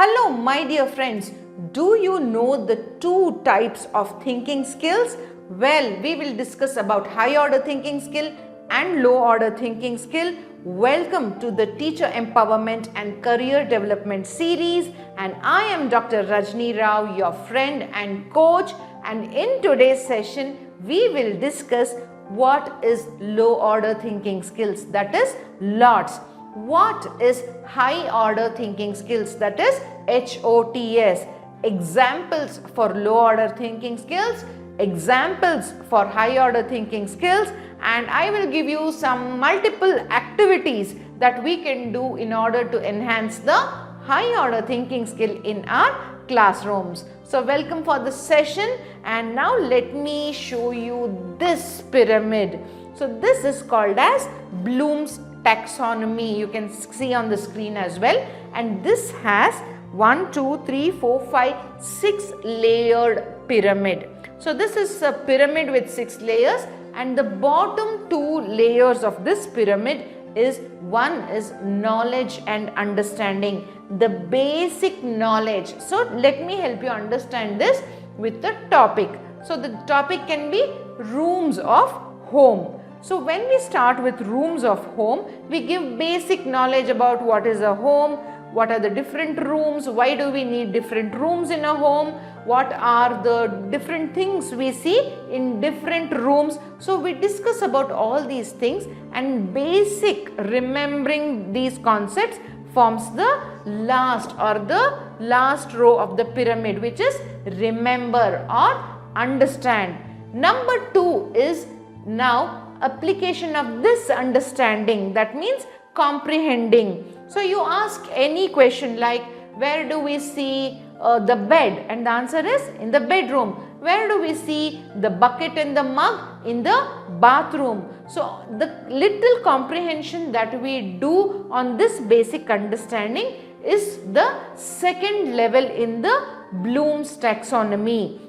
Hello my dear friends, do you know the two types of thinking skills? Well, we will discuss about high order thinking skill and low order thinking skill. Welcome to the Teacher Empowerment and Career Development series, and I am Dr. Rajni Rao, your friend and coach, and in today's session we will discuss what is low order thinking skills, that is LOTS. What is high order thinking skills, that is HOTS. Examples for low order thinking skills, examples for high order thinking skills, and I will give you some multiple activities that we can do in order to enhance the high order thinking skill in our classrooms. So welcome for the session, and now let me show you this pyramid. So this is called as Bloom's Taxonomy. You can see on the screen as well, and this has 1, 2, 3, 4, 5, 6 layered pyramid. So this is a pyramid with 6 layers, and the bottom 2 layers of this pyramid is one is knowledge and understanding, the basic knowledge. So let me help you understand this with the topic. So the topic can be rooms of home. So when we start with rooms of home, we give basic knowledge about what is a home, what are the different rooms, why do we need different rooms in a home, what are the different things we see in different rooms. So we discuss about all these things, and basic remembering these concepts forms the last row of the pyramid, which is remember or understand. Number 2 is now application of this understanding, that means comprehending. So you ask any question like, where do we see the bed, and the answer is in the bedroom. Where do we see the bucket and the mug? In the bathroom. So the little comprehension that we do on this basic understanding is the second level in the Bloom's taxonomy.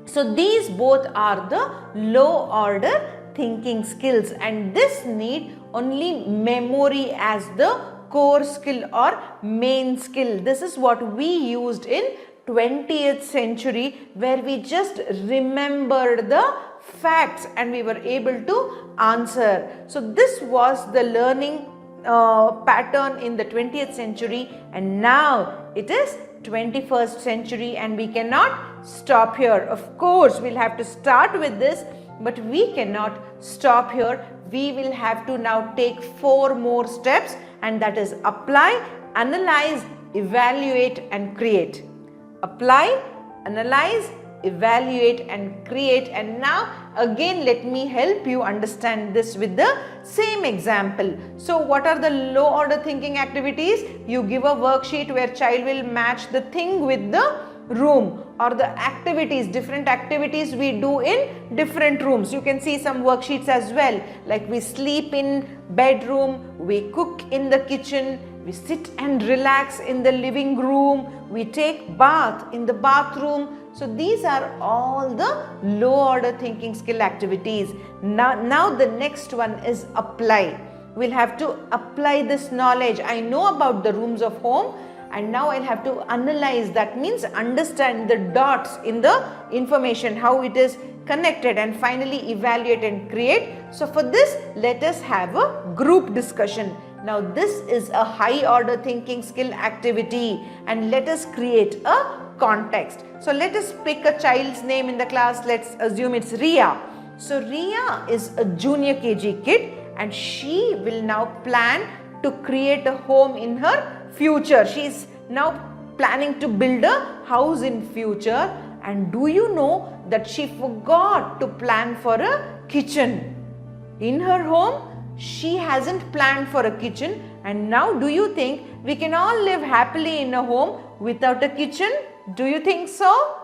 So these both are the low order thinking skills, and this need only memory as the core skill or main skill. This is what we used in 20th century, where we just remembered the facts and we were able to answer. So this was the learning pattern in the 20th century, and now it is 21st century, and we cannot stop here. Of course, we'll have to start with this, but we cannot stop here. We will have to now take 4 more steps, and that is apply, analyze, evaluate and create. Apply, analyze, evaluate and create. And now again let me help you understand this with the same example. So what are the low order thinking activities? You give a worksheet where child will match the thing with the room, or the activities, different activities we do in different rooms. You can see some worksheets as well, like we sleep in bedroom, we cook in the kitchen, we sit and relax in the living room, we take bath in the bathroom. So these are all the low order thinking skill activities. Now the next one is apply. We'll have to apply this knowledge. I know about the rooms of home, and now I'll have to analyze, that means understand the dots in the information, how it is connected, and finally evaluate and create. So for this, let us have a group discussion. Now this is a high order thinking skill activity, and let us create a context. So let us pick a child's name in the class. Let's assume it's Ria. So Ria is a junior KG kid, and she will now plan to create a home in her future. She is now planning to build a house in future, and do you know that she forgot to plan for a kitchen in her home? She hasn't planned for a kitchen, and now do you think we can all live happily in a home without a kitchen? Do you think so?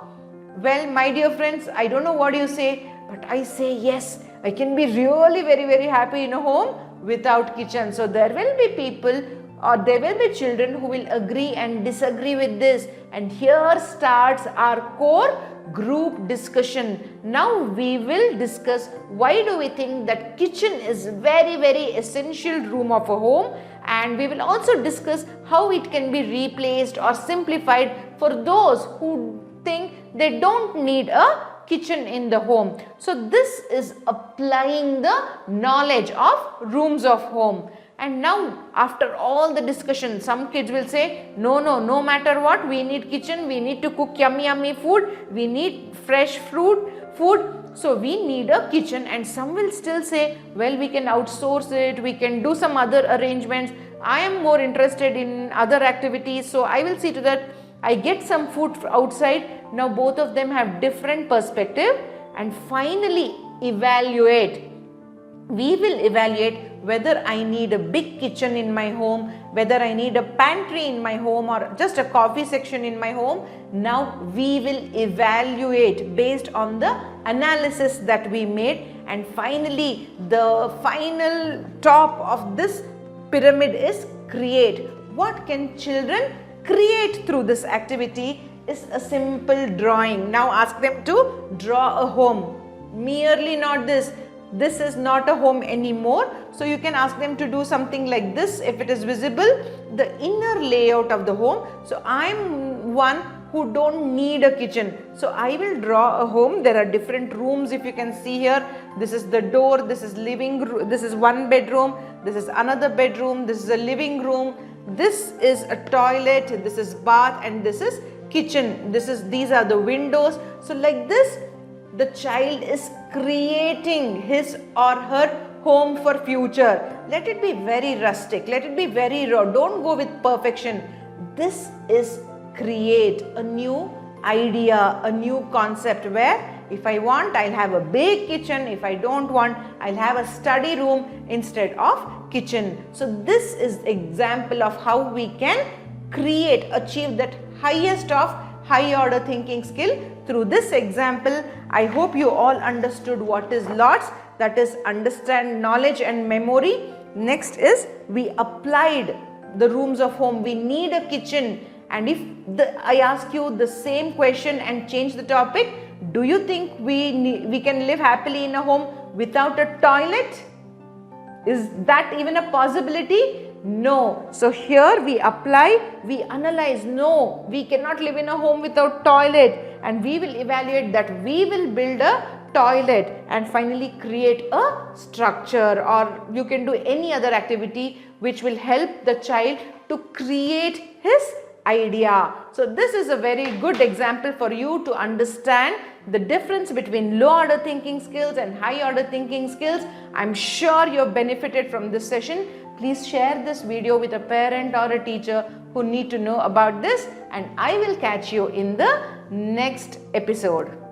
Well, my dear friends, I don't know what you say, but I say yes, I can be really very happy in a home without kitchen. So there will be people, or there will be children who will agree and disagree with this, and here starts our core group discussion. Now we will discuss why do we think that kitchen is very essential room of a home, and we will also discuss how it can be replaced or simplified for those who think they don't need a kitchen in the home. So this is applying the knowledge of rooms of home. And now after all the discussion, some kids will say, no matter what, we need kitchen, we need to cook yummy food, we need fresh food, so we need a kitchen. And some will still say, well, we can outsource it, we can do some other arrangements. I am more interested in other activities, so I will see to that I get some food outside. Now both of them have different perspective, and finally evaluate. We will evaluate whether I need a big kitchen in my home, whether I need a pantry in my home or just a coffee section in my home. Now we will evaluate based on the analysis that we made, and finally the final top of this pyramid is create. What can children create through this activity is a simple drawing. Now ask them to draw a home. Merely not this. This is not a home anymore. So you can ask them to do something like this if it is visible, the inner layout of the home. So I am one who don't need a kitchen. So I will draw a home. There are different rooms, if you can see here. This is the door, this is living room, this is one bedroom, this is another bedroom, this is a living room, this is a toilet, this is bath, and this is kitchen. These are the windows. So like this, the child is creating his or her home for future. Let it be very rustic, let it be very raw, don't go with perfection. This is create a new idea, a new concept, where if I want, I'll have a big kitchen, if I don't want, I'll have a study room instead of kitchen. So this is example of how we can create, achieve that highest of high order thinking skill through this example. I hope you all understood what is LOTS, that is understand, knowledge and memory. Next is we applied the rooms of home. We need a kitchen, and if I ask you the same question and change the topic, do you think we can live happily in a home without a toilet? Is that even a possibility? No. So here we apply, we analyze, no, we cannot live in a home without toilet, and we will evaluate that. We will build a toilet and finally create a structure, or you can do any other activity which will help the child to create his idea. So this is a very good example for you to understand the difference between low order thinking skills and high order thinking skills. I'm sure you have benefited from this session. Please share this video with a parent or a teacher who need to know about this, and I will catch you in the next episode.